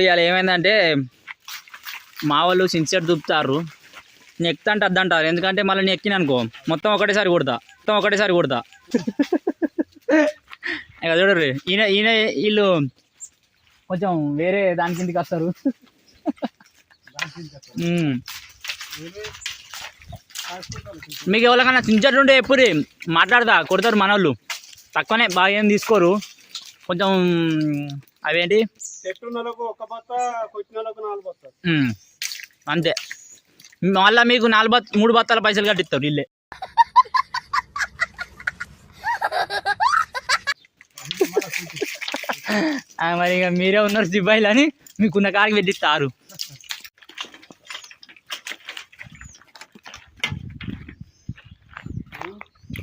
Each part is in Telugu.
ఇవాళ ఏమైందంటే మా వాళ్ళు సిన్సియర్ చూపుతారు. నేను ఎక్కుతా అంటే అద్దంటారు. ఎందుకంటే మళ్ళీ నేను ఎక్కిన అనుకో మొత్తం ఒకటేసారి కొడతా. ఇక చూడరు ఈయన వీళ్ళు కొంచెం వేరే దాని కిందికి వస్తారు. మీకు ఎవరికైనా సిన్సియర్ ఉంటే ఎప్పుడు మాట్లాడతా కొడతారు మన వాళ్ళు. తక్కువనే బాగా ఏం తీసుకోరు. కొంచెం అవేంటి అంతే. మళ్ళీ మీకు 3 బత్తాల పైసలు కట్టిస్తారు ఇల్లే. మరి ఇక మీరే ఉన్నారు సిబ్బాయిలు అని మీకున్న కాడికి పెట్టిస్తారు.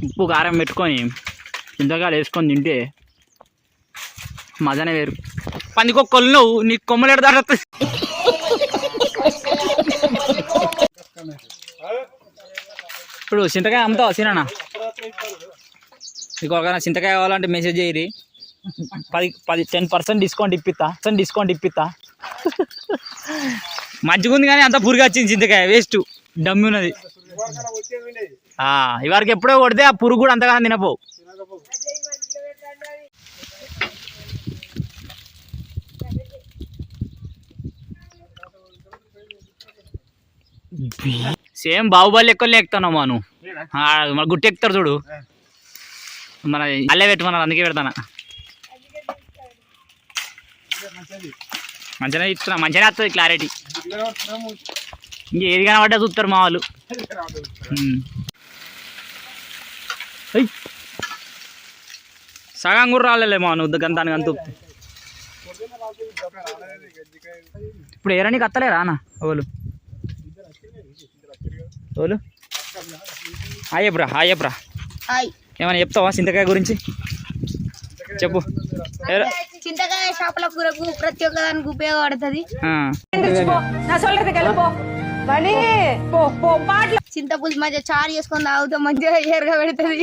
ఉప్పు కారం పెట్టుకొని చింతకాయలు వేసుకొని తింటే మజానే వేరు. పందికొక్కలు నువ్వు నీకు కొమ్మలేడు దాట. ఇప్పుడు చింతకాయ అమ్ముతావా సీనా? నీకు ఒకవేళ చింతకాయ కావాలంటే మెసేజ్ చేయరి. 10% డిస్కౌంట్ ఇప్పిస్తా. మంచిగా ఉంది కానీ అంత పురుగు వచ్చింది చింతకాయ. వేస్ట్ డమ్మి ఉన్నది. ఇవరికి ఎప్పుడో కొడితే ఆ పురుగు కూడా అంతగానో తినపోవు. సేమ్ బాహుబలి ఎక్కువ ఎక్కుతాను మాను. మన గుట్టు ఎక్కుతారు చూడు. మన అల్లే పెట్టుకున్నారు అందుకే పెడతానా. మంచిగానే ఇస్తున్నా. మంచిగానే వస్తుంది క్లారిటీ. ఇంక ఏది కనబడ్డా చూస్తారు మా వాళ్ళు. సగం కూడా రాలే మా నువ్వు గంతానికి అంత. ఇప్పుడు ఏరా నీకు అత్తలేరా అన్న ఓలు? హాయ్ చెప్పరా. ఏమైనా చెప్తావా చింతకాయ గురించి? చెప్పు. చింతకాయ చేపల కూరకు ప్రతి ఒక్క దానికి ఉపయోగపడుతుంది. చింతపులుసు మంచిగా చారు చేసుకొని తాగుతా. మంచిగా ఏరుగా పెడుతుంది.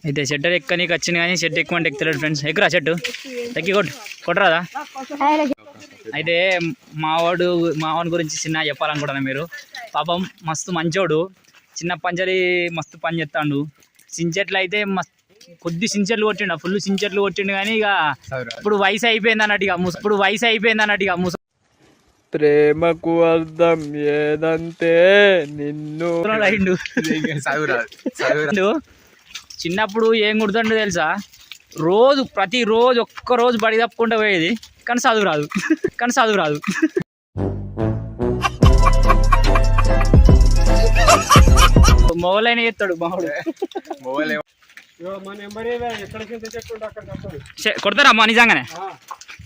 అయితే షెట్టర్ ఎక్కనీకి వచ్చింది కానీ షెట్ ఎక్కువ అంటే ఎక్కుతలేడు ఫ్రెండ్స్. ఎక్కురా చెట్టు ఎక్కి కొట్టరాదా? అయితే మావాడి గురించి చిన్న చెప్పాలనుకుంటున్నా. మీరు పాపం మస్తు మంచోడు. చిన్న పంచలి మస్తు పని చేస్తాడు. సించెట్లు అయితే మస్తు కొద్ది సించెట్లు కొట్టిండు. ఫుల్ సించెట్లు కొట్టిండు కానీ ఇక ఇప్పుడు వయసు అయిపోయింది అన్నట్టుగా ప్రేమకు అర్థం ఏదంటే నిన్ను చిన్నప్పుడు ఏం గుర్తుండో తెలుసా? ప్రతిరోజు ఒక్కరోజు బడి తప్పకుండా పోయేది కానీ చదువు రాదు. మొగలైన ఎత్తాడు మావాడు. కొడతారా అమ్మా నిజంగానే?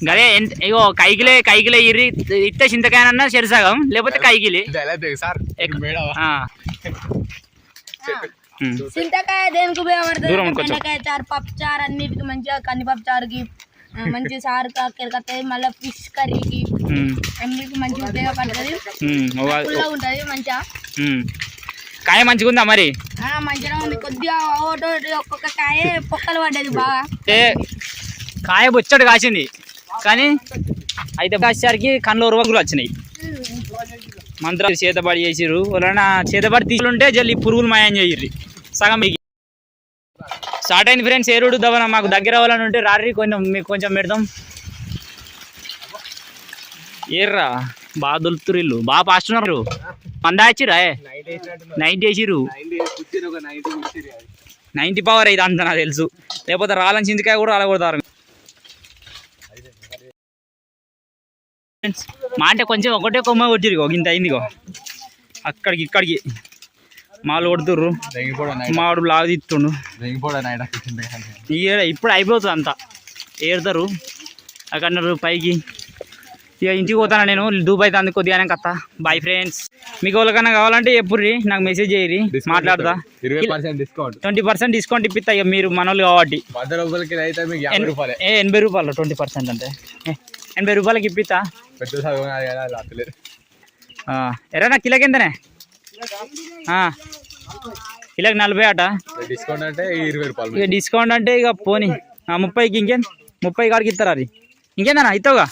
గదే ఇగో కైకిలే ఇర్రి ఇస్తే చింతకాయనన్నా చెరిసగం లేకపోతే కైకిలి. చింతకాయ దేనికి ఉపయోగపడుతుంది? బెండకాయ చారు, పప్పు చారు అన్నిటికి మంచిగా. కందిపప్పు చారుకి మంచి చారు కెరకతాయి. మళ్ళీ ఫిష్ కర్రీకి అన్నిటికి మంచిగా ఉపయోగపడుతుంది. ఉంటది మంచిగా. కాయ మంచిగా ఉందా మరి? మంచిగా ఉంది. కొద్దిగా ఒక్కొక్క కాయ పొక్కలు పడ్డది బాగా. కాయ బొచ్చడు కాసింది కానీ అయితే కాసేసరికి కళ్ళు ఉరవగులు వచ్చినాయి. మంత్రాలు చేతబడి చేసిర్రు. ఎవరైనా చేతబడి తీసుకుంటే జల్లి పురుగులు మాయం చేయర్రి. సగం స్టార్ట్ అయింది ఫ్రెండ్స్. ఏరుడు దవన మాకు దగ్గర అవ్వాలని ఉంటే రారి మీకు కొంచెం పెడతాం. ఏర్రా బాగా దొలుపుతురు ఇల్లు. బాగా ఫాస్ట్ ఉన్నారు. మందా ఇచ్చిరా 90 వేసిర్రు. 90 పవర్ అయితే అంత నాకు తెలుసు. లేకపోతే రాలని చింతకాయ కూడా రాలగొడతారు. మా అంటే కొంచెం ఒకటే కొమ్మ కొట్టిరు. ఇంత అయిందిగో అక్కడికి ఇక్కడికి మాలు కొడుతుర్రు. మావాడు లాగా తీస్తుండు. ఇప్పుడు అయిపోతుంది అంతా. ఏరుతారు అక్కడ పైకి. ఇక ఇంటికి పోతాను నేను. దుబాయ్ తంది కొద్దిగానే కత్తా. Bye friends. మీకు ఎవరికైనా కావాలంటే ఎప్పుడు నాకు మెసేజ్ చేయరి. మాట్లాడతా. 20% డిస్కౌంట్ ఇప్పిస్తా. ఇక మీరు మనోళ్ళు కాబట్టి 80 రూపాయలు 20% అంటే 80 రూపాయలకి ఇప్పిస్తా. ఎరా నా కిలోకి ఎంతనే? కిలోకి 40 అట. డిస్కౌంట్ అంటే 20 రూపాయలు. ఇక డిస్కౌంట్ అంటే ఇక పోనీ 30కి ఇంకేం 30 కాడికి ఇస్తారా అది ఇంకేందన్నా ఇస్తావుగా.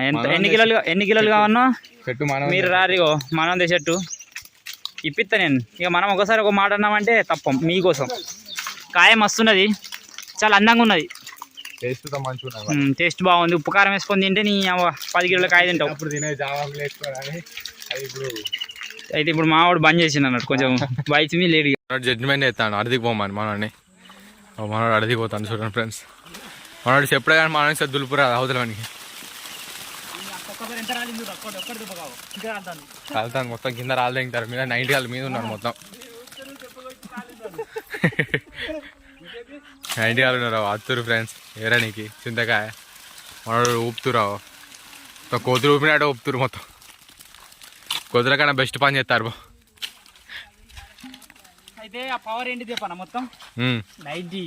ఎంత ఎన్ని కిలోలు కావన్నో చెట్టు మీరు రారిగో మనం చెట్టు ఇప్పిస్తా నేను. ఇక మనం ఒకసారి ఒక మాట అన్నామంటే తప్పం మీకోసం. కాయ మస్తున్నది, చాలా అందంగా ఉన్నది, టేస్ట్ బాగుంది. ఉప్పు కారం వేసుకొని తింటే నీ 10 కిలోల కాయ తింటావు. అయితే ఇప్పుడు మావాడు బంద్ చేసిండు అన్నట్టు కొంచెం వయసు మీ లేడు. జడ్జిమెంట్ చేస్తాను అడిదికి పోమని మనోడు అడిదికి పోతాను. చూడండి ఫ్రెండ్స్, మనోడు చెప్పడే కానీ మనోడి సార్ దులుపురా అవతలనికి కాలుతాను మొత్తం. కింద రాళ్ళు దింగుతారు, మీద 90 కాళ్ళ మీద ఉన్నారు మొత్తం. 90 కాళ్ళు ఉన్నారు. అత్తురు ఫ్రెండ్స్ ఏరానికి చింతకాయ మనోడు ఊపుతురావు. కోతులు ఊపినట్టు ఊపుతురు మొత్తం. కోతుల కన్నా బెస్ట్ పని చేస్తారు. అయితే ఆ పవర్ ఏంటి చెప్పనా మొత్తం 90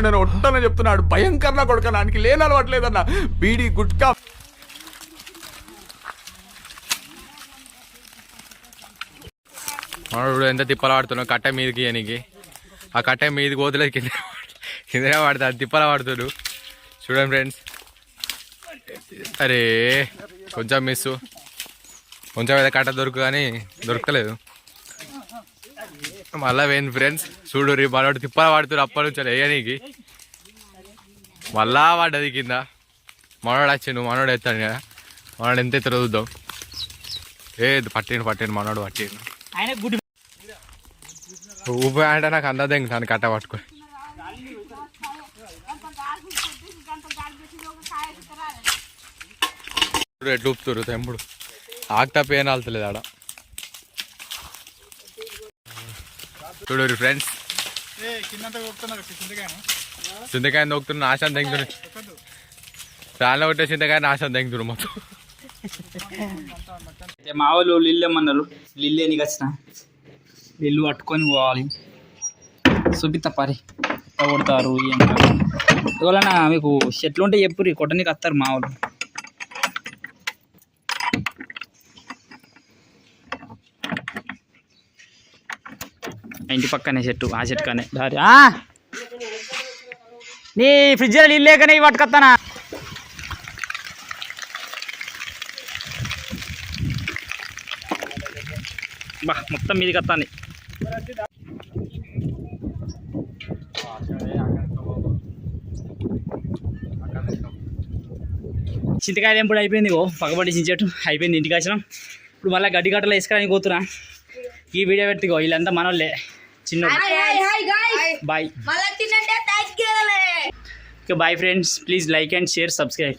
నేను ఒట్టనే చెప్తున్నాడు, భయంకరణ కొడుకనానికి లేని అలవాట్లేదన్న బీడీ గుట్కా. మనోడు ఎంత తిప్పల పడుతున్నావు కట్ట మీదకి అనికి. ఆ కట్ట మీది కోతులేదు, కిందనే పడుతుంది, తిప్పల పడుతుడు. చూడండి ఫ్రెండ్స్, అరే కొంచెం మిస్, కొంచెం ఏదో కట్ట కానీ దొరకలేదు. మళ్ళా వేయండి ఫ్రెండ్స్, చూడు రీ మనోడు తిప్పల పడుతుడు అప్పటి నుంచి వేయనీకి. మళ్ళా పడ్డది కింద. మనోడు వచ్చిండు, మనోడు ఎత్తాడు కదా, మనోడు ఎంత ఎత్తాడు చూద్దాం. పట్టిండు మనోడు పట్టిండు. ఊపి అంటే నాకు అందదే దాన్ని కట్ట పట్టుకొని. ఎట్లు ఊపుతురు తెంపుడు, ఆకుతా పేన వెళ్తలేదు ఆడ. చూడు ఫ్రెండ్స్, చింతకాయ నొక్కుతున్న నాశనం తెంగుతురు. చాలా కొట్టే చింతకాయ నాశనం తెంగుతురు మొత్తం. మా వాళ్ళు లిల్లు ఏమన్నారు, లిల్లు ఎనికి వచ్చిన లిల్లు పట్టుకొని పోవాలి. చూపిస్తా పరి ఎట్లా కొడతారు ఎవరన్నా మీకు చెట్లు ఉంటే చెప్పుర్రి, కొట్టనికి వస్తారు మా వాళ్ళు. ఇంటి పక్కనే చెట్టు, ఆ చెట్టు కానీ దారి. నీ ఫ్రిడ్జ్లో నీళ్ళు లేకనే ఇవి పట్టుకొస్తానా. బా మొత్తం మీదికి వస్తాను. చింతకాయ తెంపుడు అయిపోయింది, పక్కబడి చించేటు అయిపోయింది. ఇంటికి వచ్చినాం, ఇప్పుడు మళ్ళీ గడ్డి గట్టలు వేసుకోవడానికి పోతున్నా. ఈ వీడియో పెట్టుకో, వీళ్ళంతా మనోళ్ళే. చిన్న bye. Okay bye friends, please like and share, subscribe.